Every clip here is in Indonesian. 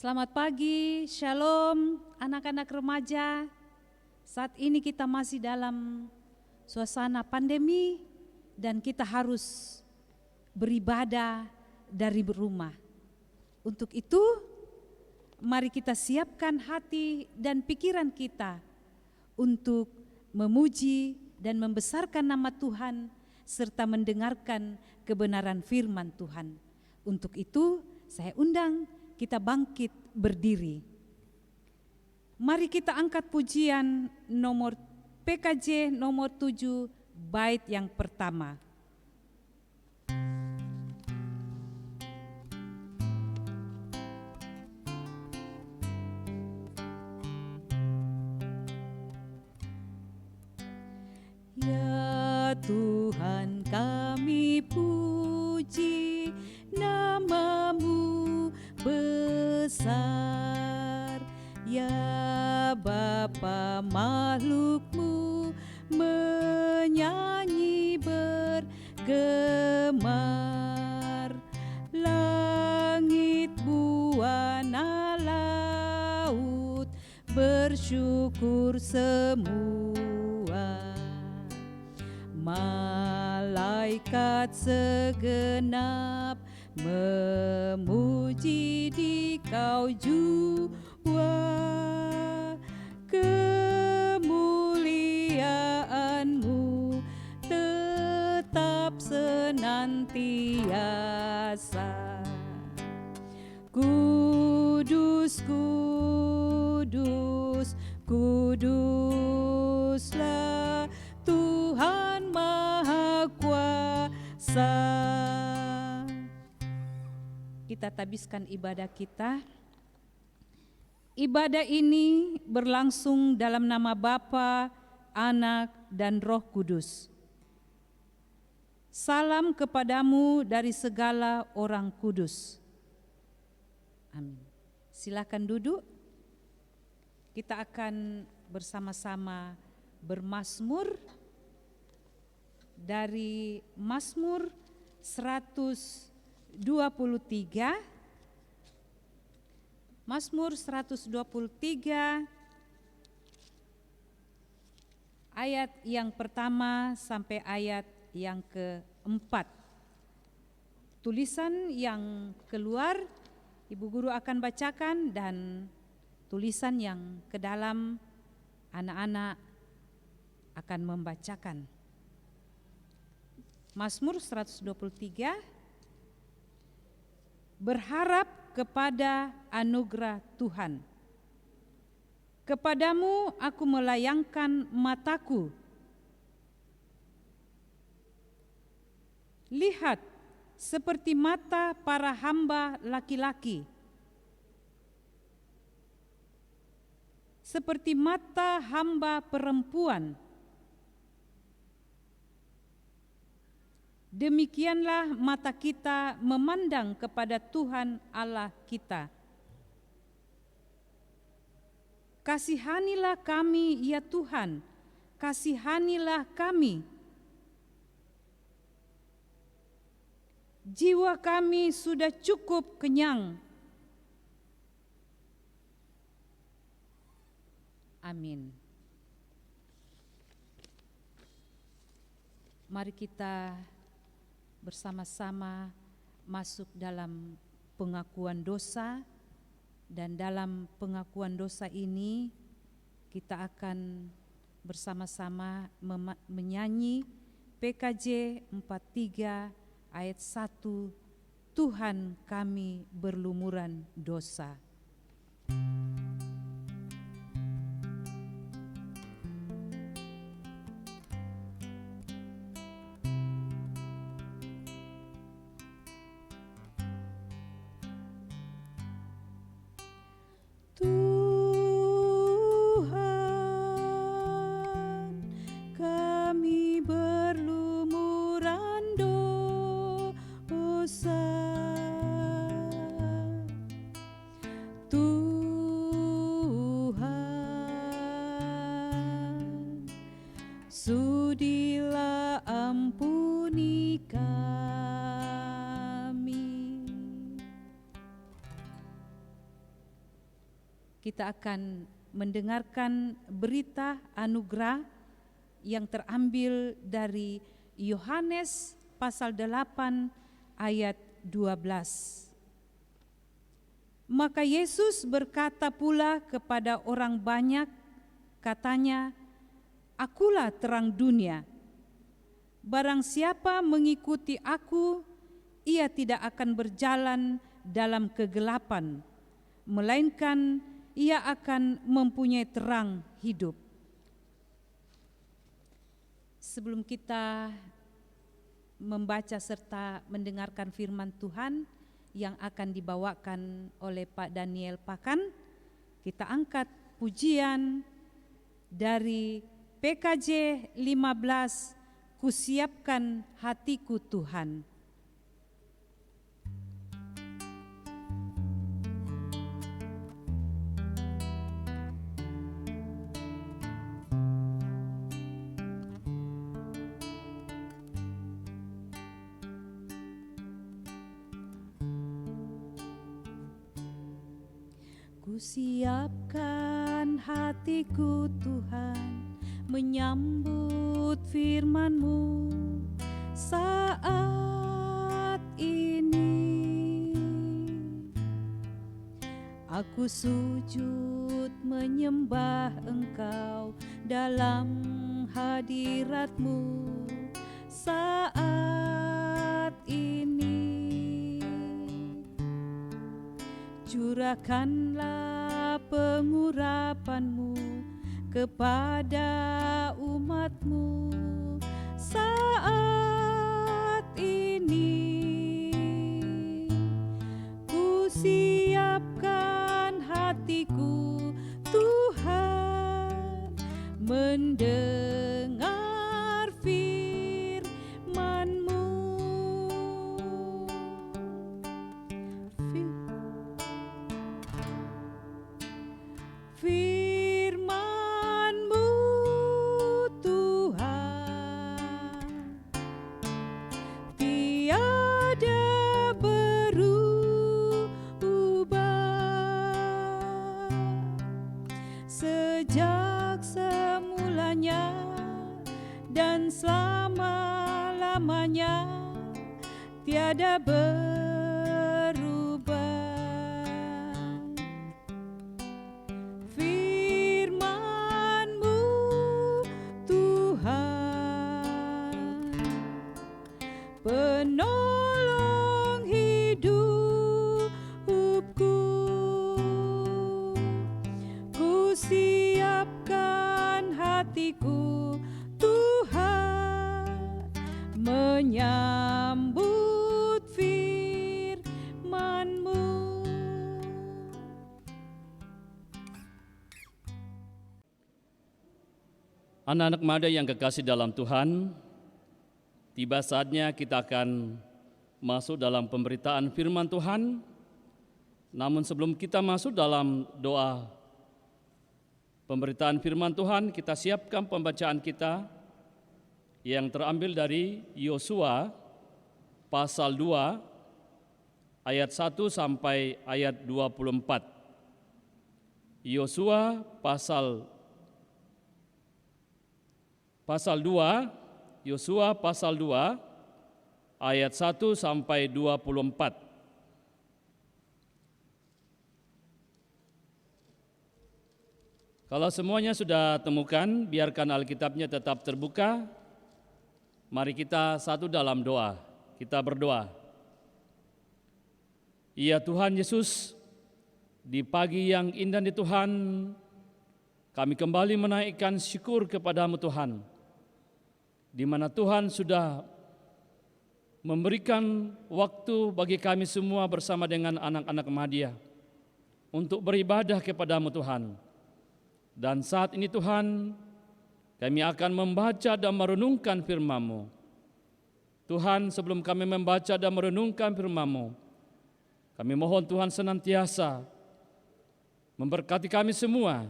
Selamat pagi, shalom anak-anak remaja. Saat ini kita masih dalam suasana pandemi dan kita harus beribadah dari rumah. Untuk itu, mari kita siapkan hati dan pikiran kita untuk memuji dan membesarkan nama Tuhan serta mendengarkan kebenaran firman Tuhan. Untuk itu, saya undang kita bangkit berdiri. Mari kita angkat pujian nomor PKJ nomor 7 bait yang pertama. Ya Tuhan, kami puji nama-Mu besar. Ya Bapa, makhluk-Mu menyanyi bergemar. Langit buana laut bersyukur semua. Malaikat segenap memuji Dikau jua. Kemuliaan-Mu tetap senantiasa. Kudus, kudus, kuduslah Tuhan Maha Kuasa. Kita tabiskan ibadah kita. Ibadah ini berlangsung dalam nama Bapa, Anak, dan Roh Kudus. Salam kepadamu dari segala orang kudus. Amin. Silakan duduk. Kita akan bersama-sama bermazmur dari Mazmur 123. Mazmur 123 ayat yang pertama sampai ayat yang keempat. Tulisan yang keluar Ibu Guru akan bacakan dan tulisan yang ke dalam anak-anak akan membacakan. Mazmur 123, berharap kepada anugerah Tuhan. Kepadamu aku melayangkan mataku. Lihat, seperti mata para hamba laki-laki, seperti mata hamba perempuan. Demikianlah mata kita memandang kepada Tuhan Allah kita. Kasihanilah kami, ya Tuhan, kasihanilah kami. Jiwa kami sudah cukup kenyang. Amin. Mari kita bersama-sama masuk dalam pengakuan dosa, dan dalam pengakuan dosa ini kita akan bersama-sama menyanyi PKJ 43 ayat 1, Tuhan kami berlumuran dosa. Sudilah ampuni kami. kita akan mendengarkan berita anugerah yang terambil dari Yohanes pasal 8 ayat 12. Maka Yesus berkata pula kepada orang banyak, katanya, "Akulah terang dunia. Barang siapa mengikuti aku, ia tidak akan berjalan dalam kegelapan, melainkan ia akan mempunyai terang hidup." Sebelum kita membaca serta mendengarkan firman Tuhan yang akan dibawakan oleh Pak Daniel Pakan, kita angkat pujian dari PKJ 15, "Kusiapkan hatiku Tuhan." Kusiapkan hatiku Tuhan, menyambut firman-Mu saat ini. Aku sujud menyembah Engkau dalam hadirat-Mu saat ini. Curahkanlah pengurapan-Mu kepada umat-Mu saat ini. Kusiapkan hatiku Tuhan, mendengar firman-Mu. Firman-Mu Tuhan tiada berubah, sejak semulanya dan selama-lamanya tiada berubah. Firman-Mu Tuhan, penolong hidupku. Kusiapkan hatiku Tuhan, menyambut firman-Mu. Anak-anak muda yang kekasih dalam Tuhan, tiba saatnya kita akan masuk dalam pemberitaan firman Tuhan. Namun sebelum kita masuk dalam doa pemberitaan firman Tuhan, kita siapkan pembacaan kita yang terambil dari Yosua pasal 2 ayat 1 sampai ayat 24. Yosua pasal 2, Yosua pasal 2 ayat 1 sampai 24. Kalau semuanya sudah temukan, biarkan Alkitabnya tetap terbuka. Mari kita satu dalam doa. Kita berdoa. Ya Tuhan Yesus, di pagi yang indah di Tuhan, kami kembali menaikkan syukur kepada-Mu Tuhan, di mana Tuhan sudah memberikan waktu bagi kami semua bersama dengan anak-anak Mahdia untuk beribadah kepada-Mu Tuhan. Dan saat ini Tuhan, kami akan membaca dan merenungkan firman-Mu. Tuhan, sebelum kami membaca dan merenungkan firman-Mu, kami mohon Tuhan senantiasa memberkati kami semua,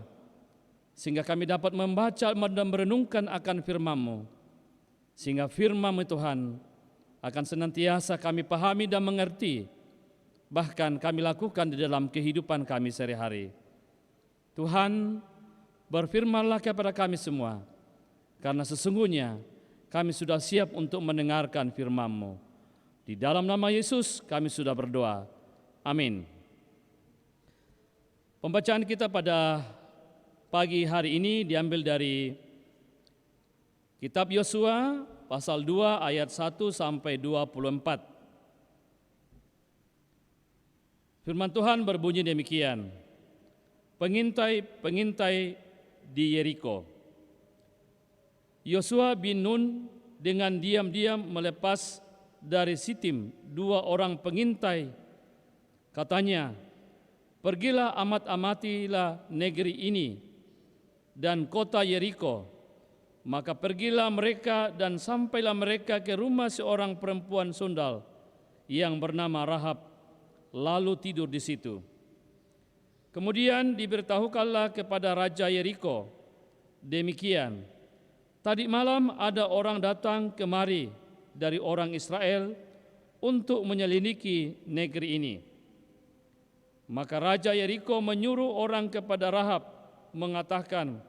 sehingga kami dapat membaca dan merenungkan akan firman-Mu, sehingga firman-Mu Tuhan akan senantiasa kami pahami dan mengerti, bahkan kami lakukan di dalam kehidupan kami sehari-hari. Tuhan, berfirmanlah kepada kami semua, karena sesungguhnya kami sudah siap untuk mendengarkan firman-Mu. Di dalam nama Yesus kami sudah berdoa. Amin. Pembacaan kita pada pagi hari ini diambil dari Kitab Yosua pasal 2 ayat 1 sampai 24. Firman Tuhan berbunyi demikian. Pengintai-pengintai di Yeriko. Yosua bin Nun dengan diam-diam melepas dari Sitim 2 orang pengintai. Katanya, pergilah amat-amatilah negeri ini dan kota Yeriko. Maka pergilah mereka dan sampailah mereka ke rumah seorang perempuan sundal yang bernama Rahab, lalu tidur di situ. Kemudian diberitahukanlah kepada Raja Yeriko, demikian, tadi malam ada orang datang kemari dari orang Israel untuk menyelidiki negeri ini. Maka Raja Yeriko menyuruh orang kepada Rahab, mengatakan,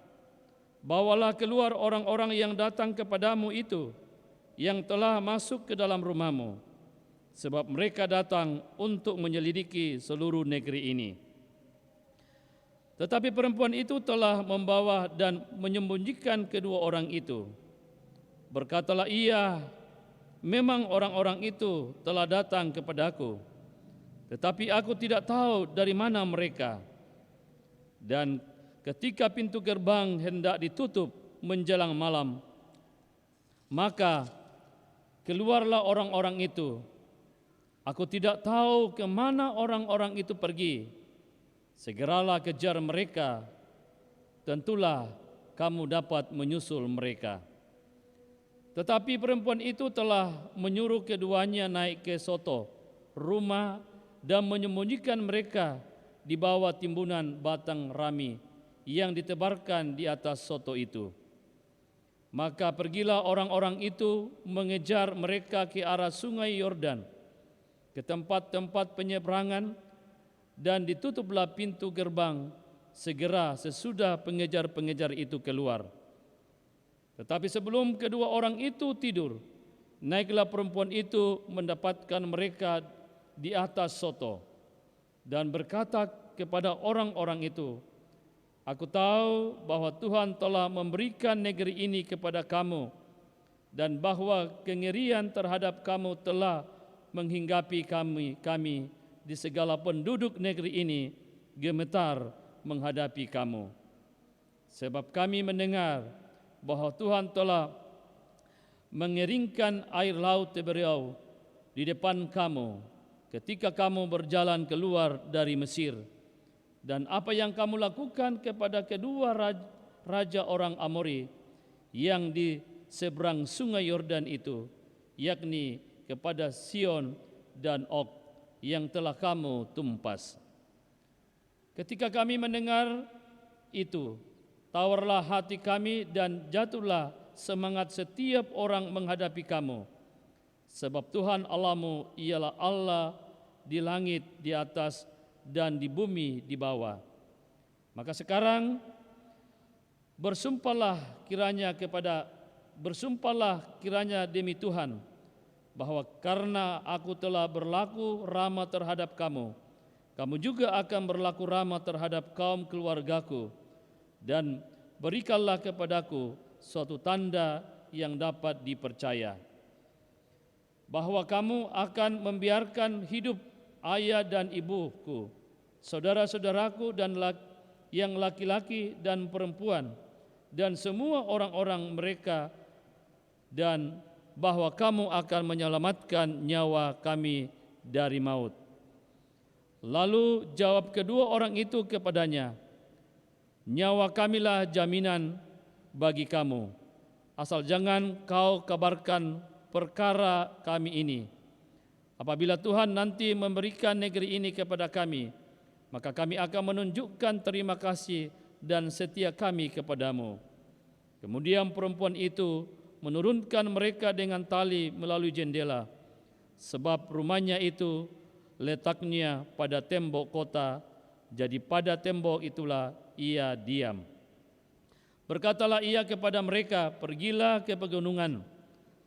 bawalah keluar orang-orang yang datang kepadamu itu, yang telah masuk ke dalam rumahmu, sebab mereka datang untuk menyelidiki seluruh negeri ini. Tetapi perempuan itu telah membawa dan menyembunyikan kedua orang itu. Berkatalah ia, memang orang-orang itu telah datang kepadaku, tetapi aku tidak tahu dari mana mereka. Dan ketika pintu gerbang hendak ditutup menjelang malam, maka keluarlah orang-orang itu. Aku tidak tahu ke mana orang-orang itu pergi. Segeralah kejar mereka, tentulah kamu dapat menyusul mereka. Tetapi perempuan itu telah menyuruh keduanya naik ke soto rumah dan menyembunyikan mereka di bawah timbunan batang rami yang ditebarkan di atas soto itu. Maka pergilah orang-orang itu mengejar mereka ke arah sungai Yordan, ke tempat-tempat penyeberangan, dan ditutuplah pintu gerbang segera sesudah pengejar-pengejar itu keluar. Tetapi sebelum kedua orang itu tidur, naiklah perempuan itu mendapatkan mereka di atas soto dan berkata kepada orang-orang itu, aku tahu bahwa Tuhan telah memberikan negeri ini kepada kamu dan bahwa kengerian terhadap kamu telah menghinggapi kami di segala penduduk negeri ini gemetar menghadapi kamu. Sebab kami mendengar bahwa Tuhan telah mengeringkan air laut Tiberias di depan kamu ketika kamu berjalan keluar dari Mesir, dan apa yang kamu lakukan kepada kedua raja orang Amori yang di seberang sungai Yordan itu, yakni kepada Sion dan Og yang telah kamu tumpas. Ketika kami mendengar itu, tawarlah hati kami dan jatuhlah semangat setiap orang menghadapi kamu. Sebab Tuhan Allahmu ialah Allah di langit di atas dan di bumi di bawah. Maka sekarang bersumpahlah kiranya demi Tuhan, bahwa karena aku telah berlaku ramah terhadap kamu, kamu juga akan berlaku ramah terhadap kaum keluargaku, dan berikanlah kepadaku suatu tanda yang dapat dipercaya, bahwa kamu akan membiarkan hidup ayah dan ibuku, saudara-saudaraku dan yang laki-laki dan perempuan, dan semua orang-orang mereka, dan bahwa kamu akan menyelamatkan nyawa kami dari maut. Lalu jawab kedua orang itu kepadanya, nyawa kamilah jaminan bagi kamu, asal jangan kau kabarkan perkara kami ini. Apabila Tuhan nanti memberikan negeri ini kepada kami, maka kami akan menunjukkan terima kasih dan setia kami kepadamu. Kemudian perempuan itu menurunkan mereka dengan tali melalui jendela, sebab rumahnya itu letaknya pada tembok kota, jadi pada tembok itulah ia diam. Berkatalah ia kepada mereka, pergilah ke pegunungan,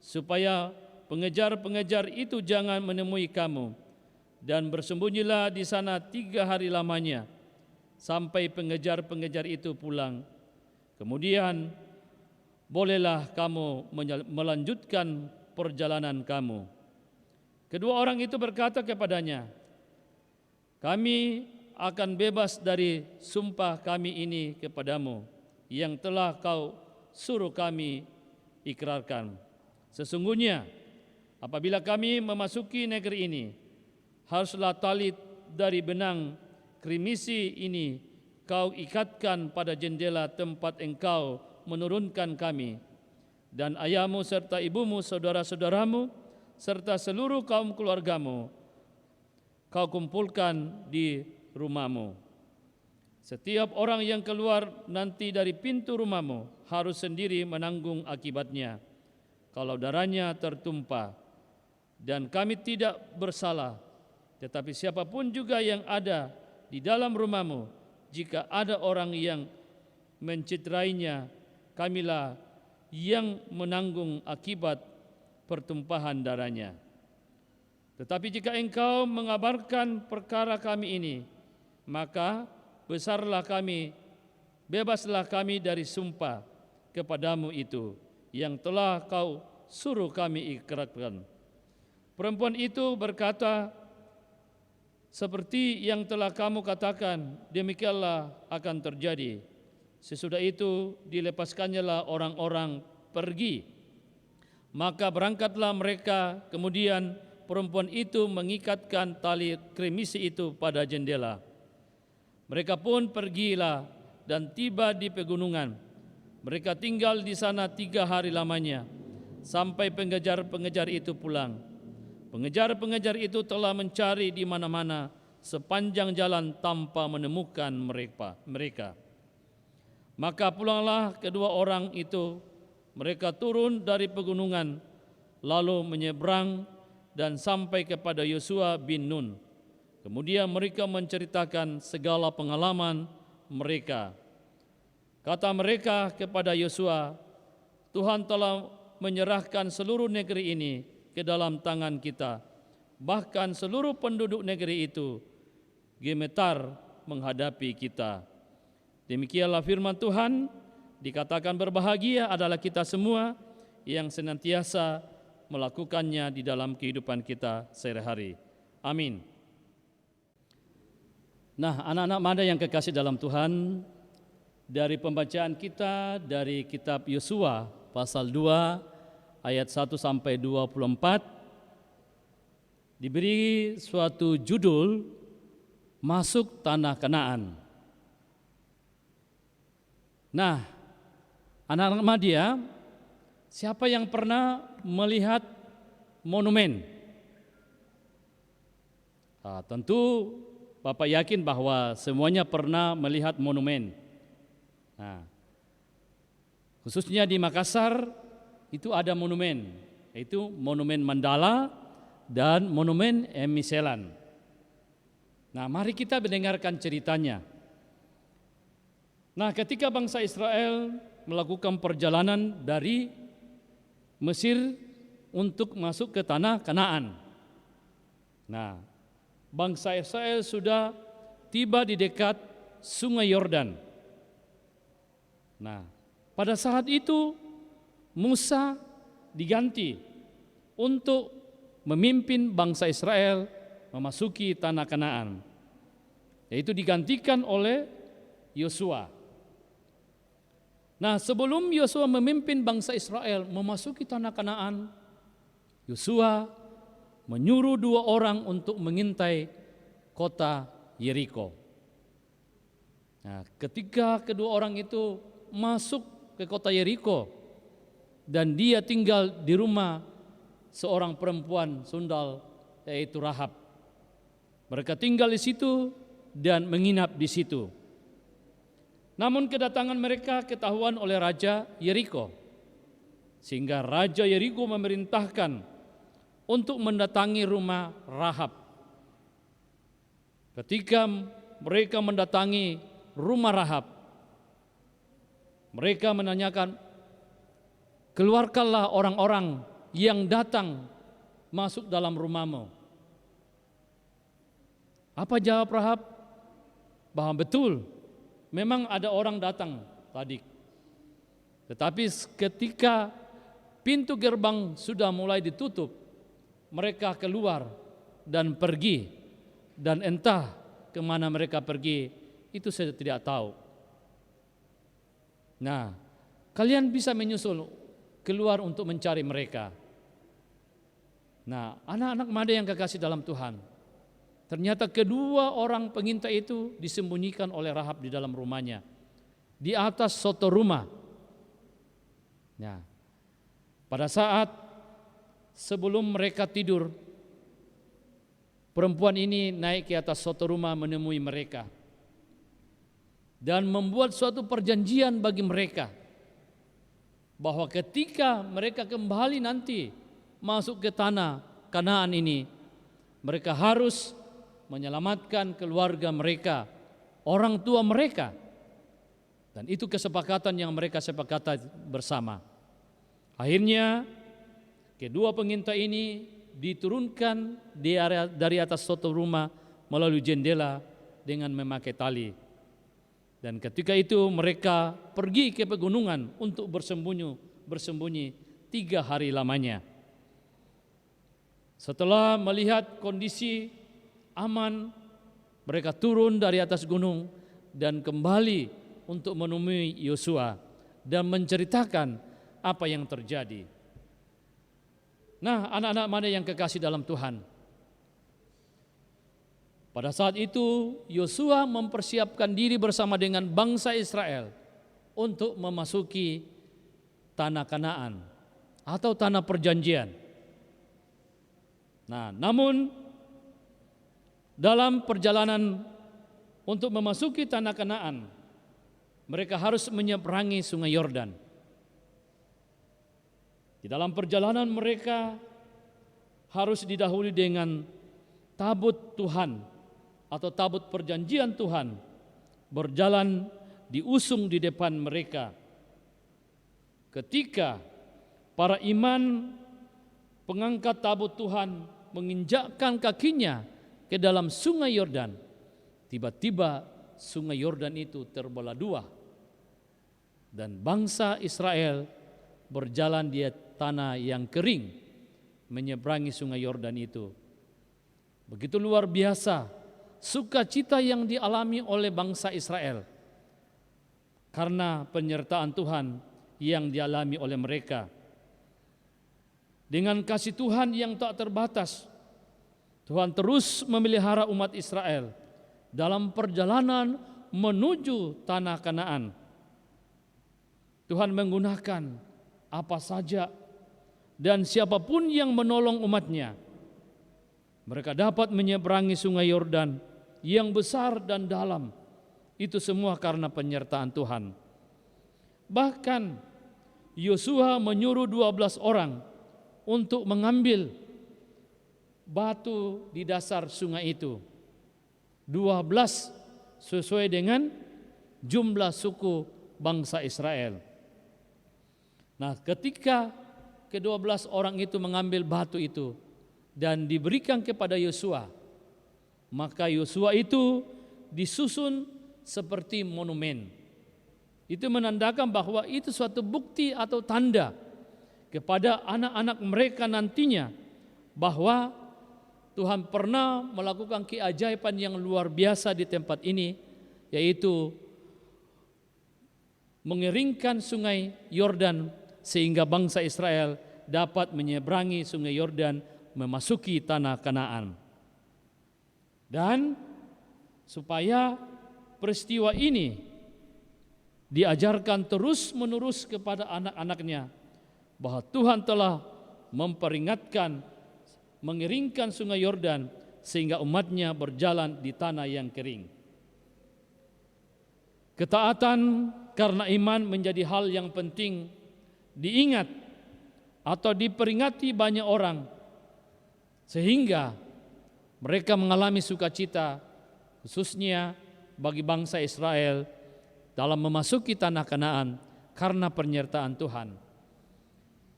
supaya pengejar-pengejar itu jangan menemui kamu, dan bersembunyilah di sana 3 hari lamanya, sampai pengejar-pengejar itu pulang. Kemudian bolehlah kamu melanjutkan perjalanan kamu. Kedua orang itu berkata kepadanya, kami akan bebas dari sumpah kami ini kepadamu, yang telah kau suruh kami ikrarkan. Sesungguhnya apabila kami memasuki negeri ini, haruslah tali dari benang krimisi ini kau ikatkan pada jendela tempat engkau menurunkan kami, dan ayahmu serta ibumu, saudara-saudaramu, serta seluruh kaum keluargamu kau kumpulkan di rumahmu. Setiap orang yang keluar nanti dari pintu rumahmu harus sendiri menanggung akibatnya kalau darahnya tertumpah, dan kami tidak bersalah. Tetapi siapapun juga yang ada di dalam rumahmu, jika ada orang yang menciderainya, kamilah yang menanggung akibat pertumpahan darahnya. Tetapi jika engkau mengabarkan perkara kami ini, maka bebaslah kami dari sumpah kepadamu itu, yang telah kau suruh kami ikrarkan. Perempuan itu berkata, seperti yang telah kamu katakan, demikianlah akan terjadi. Sesudah itu dilepaskannya orang-orang pergi. Maka berangkatlah mereka, kemudian perempuan itu mengikatkan tali krimisi itu pada jendela. Mereka pun pergilah dan tiba di pegunungan. Mereka tinggal di sana 3 hari lamanya, sampai pengejar-pengejar itu pulang. Pengejar-pengejar itu telah mencari di mana-mana sepanjang jalan tanpa menemukan mereka. Maka pulanglah kedua orang itu, mereka turun dari pegunungan, lalu menyeberang dan sampai kepada Yosua bin Nun. Kemudian mereka menceritakan segala pengalaman mereka. Kata mereka kepada Yosua, Tuhan telah menyerahkan seluruh negeri ini ke dalam tangan kita. Bahkan seluruh penduduk negeri itu gemetar menghadapi kita. Demikianlah firman Tuhan. Dikatakan berbahagia adalah kita semua yang senantiasa melakukannya di dalam kehidupan kita sehari-hari. Amin. Nah, anak-anak muda yang kekasih dalam Tuhan, dari pembacaan kita dari kitab Yosua pasal 2 ayat 1 sampai 24 diberi suatu judul Masuk Tanah Kanaan. Nah, anak-anak Madya, siapa yang pernah melihat monumen? Tentu Bapak yakin bahwa semuanya pernah melihat monumen. Nah, khususnya di Makassar itu ada monumen, yaitu Monumen Mandala dan Monumen Emiselan. Nah, mari kita mendengarkan ceritanya. Nah, ketika bangsa Israel melakukan perjalanan dari Mesir untuk masuk ke tanah Kanaan. Nah, bangsa Israel sudah tiba di dekat Sungai Yordan. Nah, pada saat itu Musa diganti untuk memimpin bangsa Israel memasuki tanah Kanaan, yaitu digantikan oleh Yosua. Nah, sebelum Yosua memimpin bangsa Israel memasuki tanah Kanaan, Yosua menyuruh 2 orang untuk mengintai kota Yeriko. Nah, ketika kedua orang itu masuk ke kota Yeriko dan dia tinggal di rumah seorang perempuan sundal yaitu Rahab. Mereka tinggal di situ dan menginap di situ. Namun kedatangan mereka ketahuan oleh Raja Yeriko, sehingga Raja Yeriko memerintahkan untuk mendatangi rumah Rahab. Ketika mereka mendatangi rumah Rahab, Mereka menanyakan, keluarkanlah orang-orang yang datang masuk dalam rumahmu. Apa jawab Rahab? Bahwa betul, memang ada orang datang tadi. Tetapi ketika pintu gerbang sudah mulai ditutup, mereka keluar dan pergi. Dan entah kemana mereka pergi, itu saya tidak tahu. Nah, kalian bisa menyusul keluar untuk mencari mereka. Nah, anak-anak Made yang kekasih dalam Tuhan, ternyata kedua orang pengintai itu disembunyikan oleh Rahab di dalam rumahnya, di atas soto rumah. Nah, pada saat sebelum mereka tidur, perempuan ini naik ke atas soto rumah menemui mereka dan membuat suatu perjanjian bagi mereka bahwa ketika mereka kembali nanti masuk ke tanah Kanaan ini, mereka harus menyelamatkan keluarga mereka, orang tua mereka. Dan itu kesepakatan yang mereka sepakati bersama. Akhirnya kedua pengintai ini diturunkan dari atas soto rumah melalui jendela dengan memakai tali. Dan ketika itu mereka pergi ke pegunungan untuk bersembunyi 3 hari lamanya. Setelah melihat kondisi aman, mereka turun dari atas gunung dan kembali untuk menemui Yosua dan menceritakan apa yang terjadi. Nah, anak-anak Made yang kekasih dalam Tuhan, pada saat itu Yosua mempersiapkan diri bersama dengan bangsa Israel untuk memasuki tanah Kanaan atau tanah perjanjian. Nah, namun dalam perjalanan untuk memasuki tanah Kanaan, mereka harus menyeberangi Sungai Yordan. Di dalam perjalanan mereka harus didahului dengan tabut Tuhan atau tabut perjanjian Tuhan berjalan diusung di depan mereka. Ketika para imam pengangkat tabut Tuhan menginjakkan kakinya ke dalam Sungai Yordan, tiba-tiba Sungai Yordan itu terbelah 2 dan bangsa Israel berjalan di tanah yang kering menyeberangi Sungai Yordan itu. Begitu luar biasa sukacita yang dialami oleh bangsa Israel karena penyertaan Tuhan yang dialami oleh mereka. Dengan kasih Tuhan yang tak terbatas, Tuhan terus memelihara umat Israel dalam perjalanan menuju tanah Kanaan. Tuhan menggunakan apa saja dan siapapun yang menolong umatnya. Mereka dapat menyeberangi Sungai Yordan yang besar dan dalam. Itu semua karena penyertaan Tuhan. Bahkan Yosua menyuruh 12 orang untuk mengambil batu di dasar sungai itu. 12 sesuai dengan jumlah suku bangsa Israel. Nah, ketika ke-12 orang itu mengambil batu itu dan diberikan kepada Yosua, maka Yosua itu disusun seperti monumen. Itu menandakan bahwa itu suatu bukti atau tanda kepada anak-anak mereka nantinya bahwa Tuhan pernah melakukan keajaiban yang luar biasa di tempat ini, yaitu mengeringkan Sungai Yordan sehingga bangsa Israel dapat menyeberangi Sungai Yordan memasuki tanah Kanaan. Dan supaya peristiwa ini diajarkan terus-menerus kepada anak-anaknya bahwa Tuhan telah memperingatkan mengeringkan Sungai Yordan sehingga umatnya berjalan di tanah yang kering. Ketaatan karena iman menjadi hal yang penting diingat atau diperingati banyak orang sehingga mereka mengalami sukacita, khususnya bagi bangsa Israel dalam memasuki tanah Kanaan karena penyertaan Tuhan.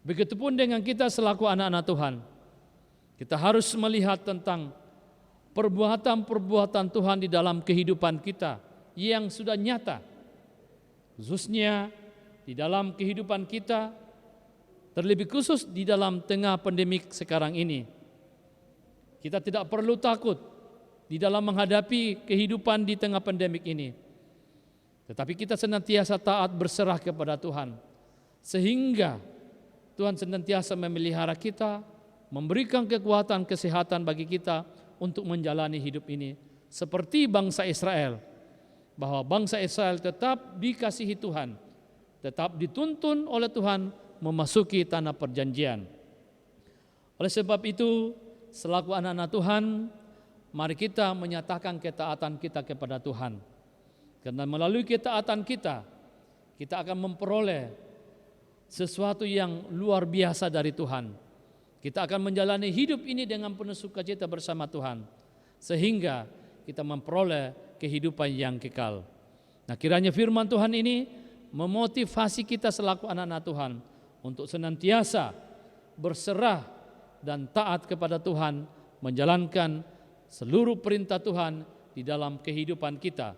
Begitupun dengan kita selaku anak-anak Tuhan. Kita harus melihat tentang perbuatan-perbuatan Tuhan di dalam kehidupan kita yang sudah nyata. Khususnya di dalam kehidupan kita, terlebih khusus di dalam tengah pandemik sekarang ini. Kita tidak perlu takut di dalam menghadapi kehidupan di tengah pandemik ini. Tetapi kita senantiasa taat berserah kepada Tuhan. Sehingga Tuhan senantiasa memelihara kita, memberikan kekuatan kesehatan bagi kita untuk menjalani hidup ini. Seperti bangsa Israel, bahwa bangsa Israel tetap dikasihi Tuhan, tetap dituntun oleh Tuhan memasuki tanah perjanjian. Oleh sebab itu, selaku anak-anak Tuhan, mari kita menyatakan ketaatan kita kepada Tuhan. Karena melalui ketaatan kita, kita akan memperoleh sesuatu yang luar biasa dari Tuhan. Kita akan menjalani hidup ini dengan penuh sukacita bersama Tuhan, sehingga kita memperoleh kehidupan yang kekal. Nah, kiranya firman Tuhan ini memotivasi kita selaku anak-anak Tuhan untuk senantiasa berserah dan taat kepada Tuhan, menjalankan seluruh perintah Tuhan di dalam kehidupan kita,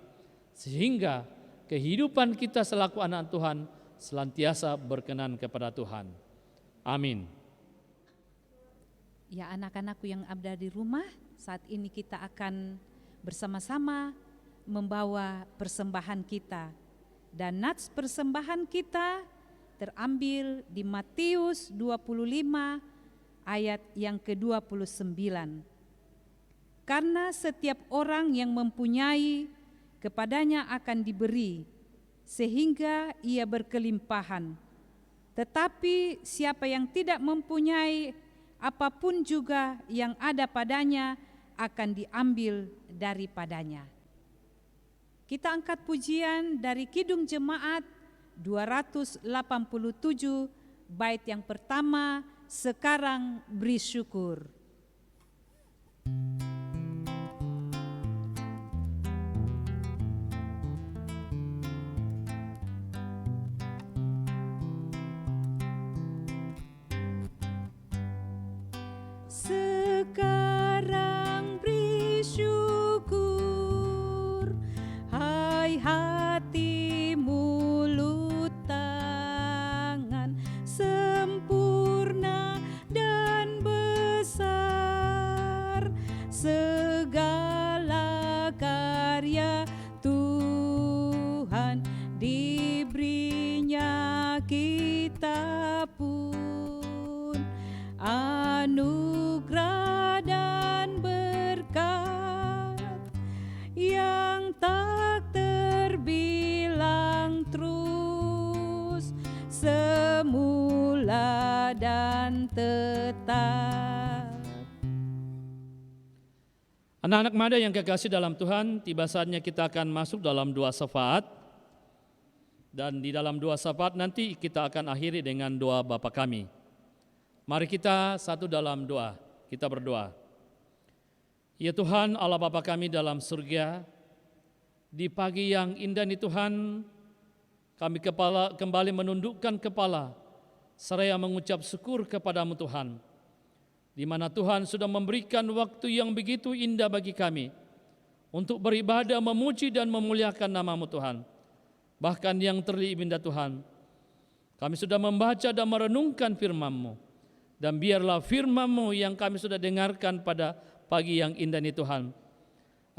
sehingga kehidupan kita selaku anak Tuhan senantiasa berkenan kepada Tuhan. Amin. Ya, anak-anakku yang ada di rumah, saat ini kita akan bersama-sama membawa persembahan kita. Dan nats persembahan kita terambil di Matius 25 ayat yang ke-29. Karena setiap orang yang mempunyai, kepadanya akan diberi, sehingga ia berkelimpahan. Tetapi siapa yang tidak mempunyai, apapun juga yang ada padanya akan diambil daripadanya. Kita angkat pujian dari Kidung Jemaat 287, bait yang pertama, Sekarang Beri Syukur. Sekarang beri syukur, hai hati, mulut, tangan, sempurna dan besar segala karya Tuhan, diberinya kita pun anugerah dan berkat yang tak terbilang, terus semula dan tetap. Anak-anak muda yang kekasih dalam Tuhan, tiba saatnya kita akan masuk dalam doa syafaat. Dan di dalam doa syafaat nanti kita akan akhiri dengan doa Bapa kami. Mari kita satu dalam doa, kita berdoa. Ya Tuhan Allah Bapa kami dalam surga, di pagi yang indah ini Tuhan, kami kembali menundukkan kepala, seraya mengucap syukur kepadamu Tuhan, di mana Tuhan sudah memberikan waktu yang begitu indah bagi kami, untuk beribadah, memuji dan memuliakan nama-Mu Tuhan. Bahkan yang terlebih indah Tuhan, kami sudah membaca dan merenungkan firman-Mu. Dan biarlah firman-Mu yang kami sudah dengarkan pada pagi yang indah ini Tuhan,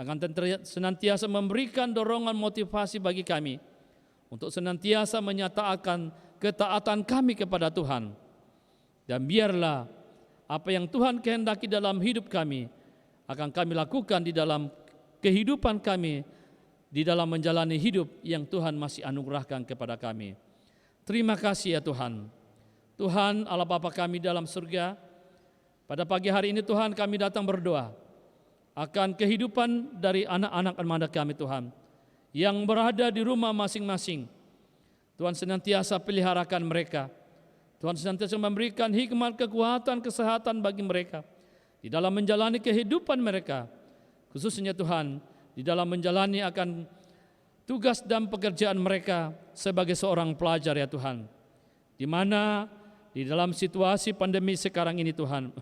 akan senantiasa memberikan dorongan motivasi bagi kami, untuk senantiasa menyatakan ketaatan kami kepada Tuhan. Dan biarlah apa yang Tuhan kehendaki dalam hidup kami, akan kami lakukan di dalam kehidupan kami, di dalam menjalani hidup yang Tuhan masih anugerahkan kepada kami. Terima kasih ya Tuhan. Tuhan Allah Bapa kami dalam surga, pada pagi hari ini Tuhan kami datang berdoa akan kehidupan dari anak-anak armada kami Tuhan, yang berada di rumah masing-masing. Tuhan senantiasa peliharakan mereka. Tuhan senantiasa memberikan hikmat, kekuatan, kesehatan bagi mereka di dalam menjalani kehidupan mereka. Khususnya Tuhan, di dalam menjalani akan tugas dan pekerjaan mereka sebagai seorang pelajar ya Tuhan, di mana di dalam situasi pandemi sekarang ini Tuhan,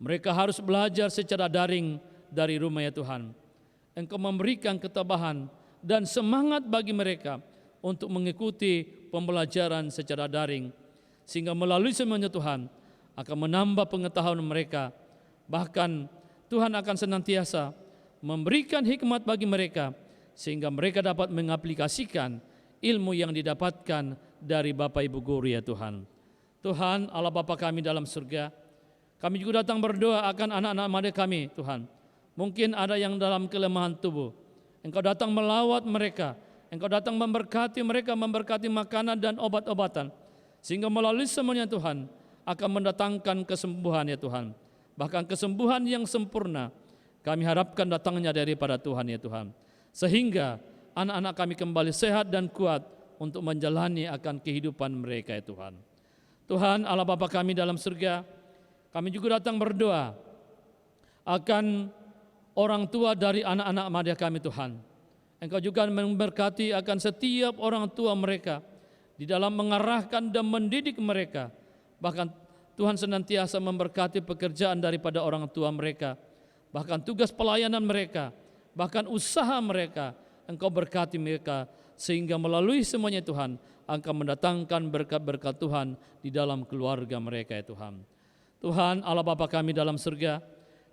mereka harus belajar secara daring dari rumah ya Tuhan. Engkau memberikan ketabahan dan semangat bagi mereka untuk mengikuti pembelajaran secara daring, sehingga melalui semuanya Tuhan akan menambah pengetahuan mereka. Bahkan Tuhan akan senantiasa memberikan hikmat bagi mereka, sehingga mereka dapat mengaplikasikan ilmu yang didapatkan dari Bapak Ibu guru ya Tuhan. Tuhan Allah Bapa kami dalam surga, kami juga datang berdoa akan anak-anak muda kami Tuhan. Mungkin ada yang dalam kelemahan tubuh, Engkau datang melawat mereka, Engkau datang memberkati mereka, memberkati makanan dan obat-obatan, sehingga melalui semuanya Tuhan akan mendatangkan kesembuhan ya Tuhan. Bahkan kesembuhan yang sempurna kami harapkan datangnya daripada Tuhan ya Tuhan, sehingga anak-anak kami kembali sehat dan kuat untuk menjalani akan kehidupan mereka ya Tuhan. Tuhan Allah Bapa kami dalam surga, kami juga datang berdoa akan orang tua dari anak-anak muda kami Tuhan. Engkau juga memberkati akan setiap orang tua mereka di dalam mengarahkan dan mendidik mereka. Bahkan Tuhan senantiasa memberkati pekerjaan daripada orang tua mereka, bahkan tugas pelayanan mereka, bahkan usaha mereka. Engkau berkati mereka, sehingga melalui semuanya Tuhan akan mendatangkan berkat-berkat Tuhan di dalam keluarga mereka ya Tuhan. Tuhan Allah Bapa kami dalam surga,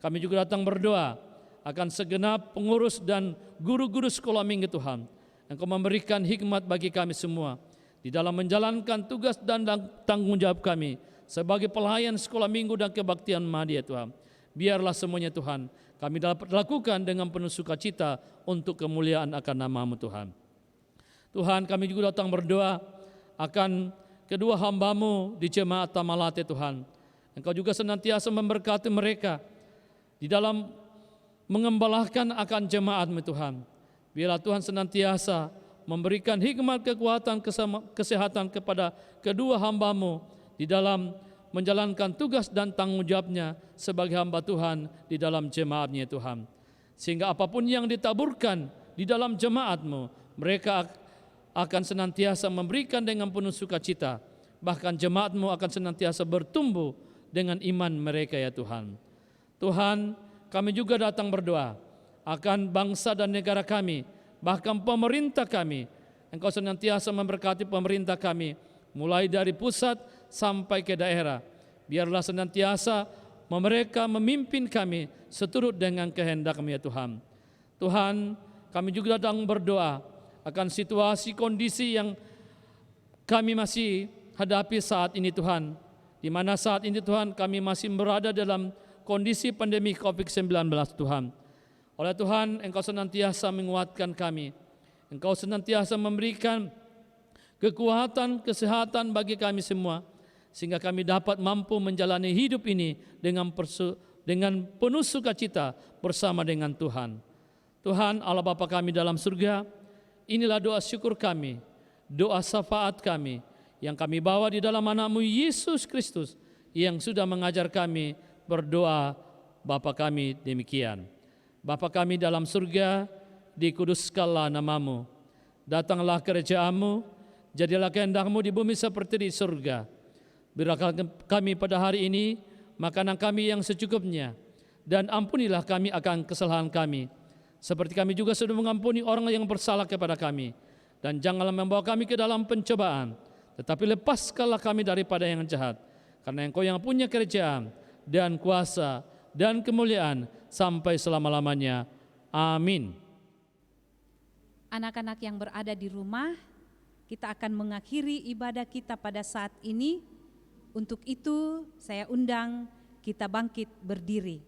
kami juga datang berdoa akan segenap pengurus dan guru-guru sekolah minggu Tuhan. Engkau memberikan hikmat bagi kami semua di dalam menjalankan tugas dan tanggung jawab kami sebagai pelayan sekolah minggu dan kebaktian Mahdi ya Tuhan. Biarlah semuanya Tuhan kami dapat lakukan dengan penuh sukacita untuk kemuliaan akan nama-Mu Tuhan. Tuhan kami juga datang berdoa akan kedua hamba-Mu di jemaat Tamalate Tuhan. Engkau juga senantiasa memberkati mereka di dalam mengembalakan akan jemaat-Mu Tuhan. Biarlah Tuhan senantiasa memberikan hikmat, kekuatan, kesehatan kepada kedua hamba-Mu di dalam menjalankan tugas dan tanggung jawabnya sebagai hamba Tuhan di dalam jemaat-Nya Tuhan. Sehingga apapun yang ditaburkan di dalam jemaat-Mu, mereka akan senantiasa memberikan dengan penuh sukacita. Bahkan jemaat-Mu akan senantiasa bertumbuh dengan iman mereka ya Tuhan. Tuhan, kami juga datang berdoa akan bangsa dan negara kami, bahkan pemerintah kami. Engkau senantiasa memberkati pemerintah kami, mulai dari pusat sampai ke daerah. Biarlah senantiasa mereka memimpin kami seturut dengan kehendak-Mu ya Tuhan. Tuhan, kami juga datang berdoa akan situasi kondisi yang kami masih hadapi saat ini Tuhan, di mana saat ini Tuhan kami masih berada dalam kondisi pandemi COVID-19 Tuhan. Oleh Tuhan, Engkau senantiasa menguatkan kami. Engkau senantiasa memberikan kekuatan, kesehatan bagi kami semua, sehingga kami dapat mampu menjalani hidup ini dengan penuh sukacita bersama dengan Tuhan. Tuhan Allah Bapa kami dalam surga, inilah doa syukur kami, doa syafaat kami yang kami bawa di dalam anak-Mu Yesus Kristus yang sudah mengajar kami berdoa. Bapa kami demikian. Bapa kami dalam surga, dikuduskanlah nama-Mu, datanglah kerajaan-Mu, jadilah kehendak-Mu di bumi seperti di surga. Berikan kami pada hari ini makanan kami yang secukupnya, dan ampunilah kami akan kesalahan kami, seperti kami juga sudah mengampuni orang yang bersalah kepada kami. Dan janganlah membawa kami ke dalam pencobaan, tetapi lepaskanlah kami daripada yang jahat, karena Engkau yang punya kerajaan dan kuasa dan kemuliaan sampai selama-lamanya. Amin. Anak-anak yang berada di rumah, kita akan mengakhiri ibadah kita pada saat ini. Untuk itu saya undang kita bangkit berdiri.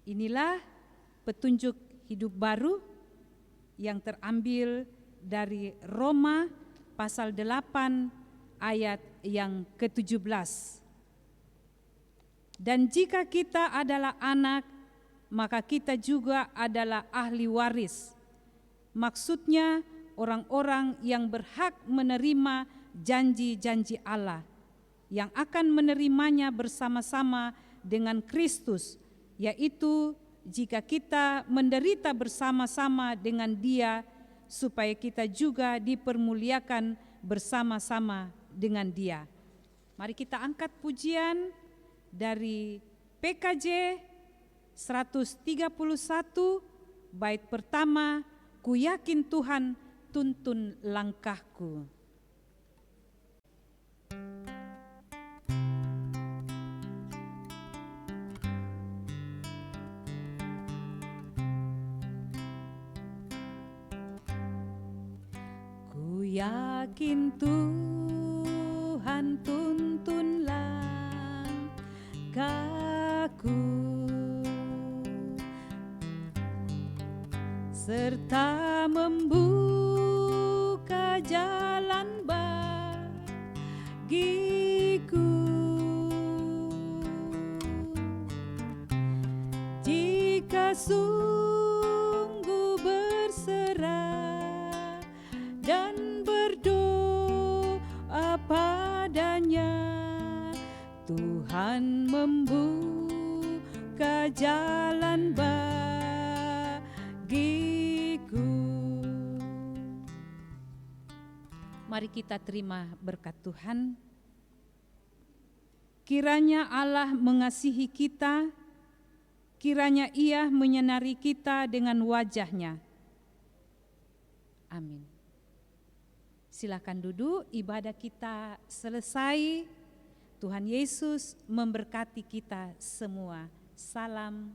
Inilah petunjuk hidup baru yang terambil dari Roma pasal 8 ayat yang ke-17. Dan jika kita adalah anak, maka kita juga adalah ahli waris. Maksudnya orang-orang yang berhak menerima janji-janji Allah, yang akan menerimanya bersama-sama dengan Kristus, yaitu jika kita menderita bersama-sama dengan Dia, supaya kita juga dipermuliakan bersama-sama dengan Dia. Mari kita angkat pujian dari PKJ 131 bait pertama, Ku yakin Tuhan tuntun langkahku. Ku yakin Tuhan tuntun langkahku, serta membuka jalan bagiku. Jika sungguh berserah dan berdoa padanya, Tuhan membuka jalan bagiku. Mari kita terima berkat Tuhan. Kiranya Allah mengasihi kita, kiranya Ia menyinari kita dengan wajah-Nya. Amin. Silakan duduk, ibadah kita selesai. Tuhan Yesus memberkati kita semua. Salam